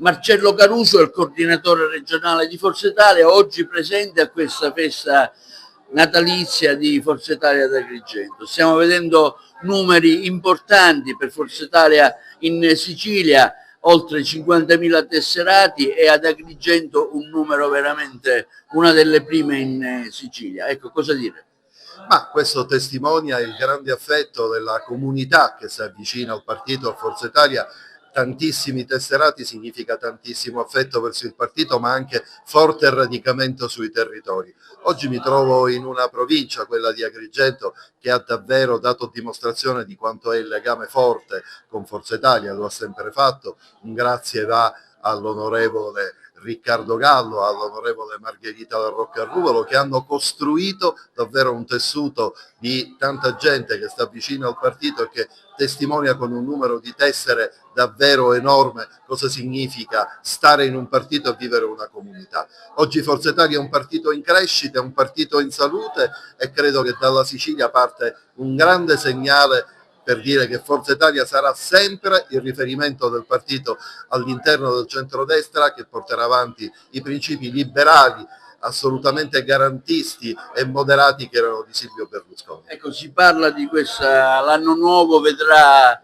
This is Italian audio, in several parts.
Marcello Caruso è il coordinatore regionale di Forza Italia, oggi presente a questa festa natalizia di Forza Italia ad Agrigento. Stiamo vedendo numeri importanti per Forza Italia in Sicilia, oltre 50.000 tesserati, e ad Agrigento un numero veramente, una delle prime in Sicilia. Ecco, cosa dire? Ma questo testimonia il grande affetto della comunità che si avvicina al partito, a Forza Italia. Tantissimi tesserati significa tantissimo affetto verso il partito, ma anche forte radicamento sui territori. Oggi mi trovo in una provincia, quella di Agrigento, che ha davvero dato dimostrazione di quanto è il legame forte con Forza Italia, lo ha sempre fatto. Un grazie va all'onorevole Riccardo Gallo, all'onorevole Margherita La Rocca-Ruvolo, che hanno costruito davvero un tessuto di tanta gente che sta vicino al partito e che testimonia con un numero di tessere davvero enorme cosa significa stare in un partito e vivere una comunità. Oggi Forza Italia è un partito in crescita, è un partito in salute e credo che dalla Sicilia parte un grande segnale per dire che Forza Italia sarà sempre il riferimento del partito all'interno del centrodestra, che porterà avanti i principi liberali, assolutamente garantisti e moderati che erano di Silvio Berlusconi. Ecco, si parla di questa, l'anno nuovo vedrà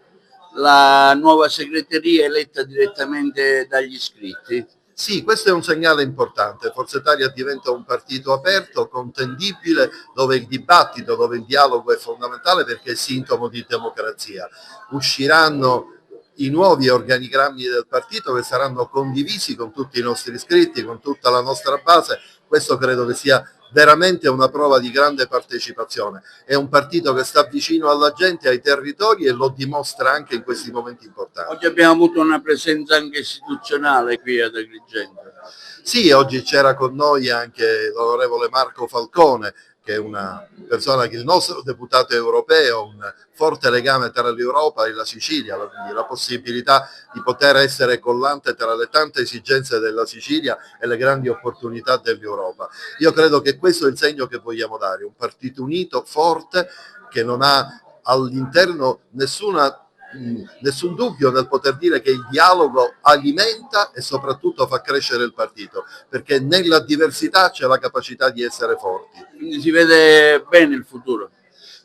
la nuova segreteria eletta direttamente dagli iscritti. Sì, questo è un segnale importante. Forza Italia diventa un partito aperto, contendibile, dove il dibattito, dove il dialogo è fondamentale perché è sintomo di democrazia. Usciranno i nuovi organigrammi del partito che saranno condivisi con tutti i nostri iscritti, con tutta la nostra base. Questo credo che sia veramente una prova di grande partecipazione. È un partito che sta vicino alla gente, ai territori, e lo dimostra anche in questi momenti importanti. Oggi abbiamo avuto una presenza anche istituzionale qui ad Agrigento. Sì, oggi c'era con noi anche l'onorevole Marco Falcone, che è una persona che il nostro deputato europeo, un forte legame tra l'Europa e la Sicilia, quindi la possibilità di poter essere collante tra le tante esigenze della Sicilia e le grandi opportunità dell'Europa. Io credo che questo è il segno che vogliamo dare, un partito unito, forte, che non ha all'interno nessun dubbio nel poter dire che il dialogo alimenta e soprattutto fa crescere il partito, perché nella diversità c'è la capacità di essere forti. Quindi si vede bene il futuro.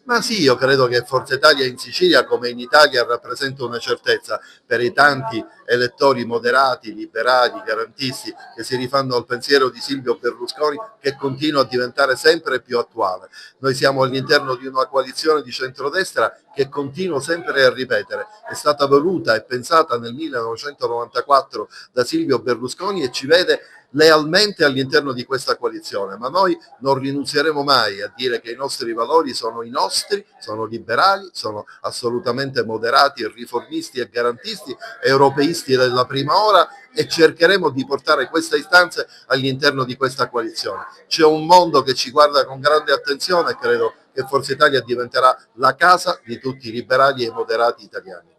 Ma sì, io credo che Forza Italia in Sicilia come in Italia rappresenta una certezza per i tanti elettori moderati, liberali, garantisti che si rifanno al pensiero di Silvio Berlusconi, che continua a diventare sempre più attuale. Noi siamo all'interno di una coalizione di centrodestra che continuo sempre a ripetere, è stata voluta e pensata nel 1994 da Silvio Berlusconi e ci vede lealmente all'interno di questa coalizione, ma noi non rinunzieremo mai a dire che i nostri valori sono i nostri, sono liberali, sono assolutamente moderati, riformisti e garantisti, europeisti della prima ora, e cercheremo di portare queste istanze all'interno di questa coalizione. C'è un mondo che ci guarda con grande attenzione e credo che Forza Italia diventerà la casa di tutti i liberali e moderati italiani.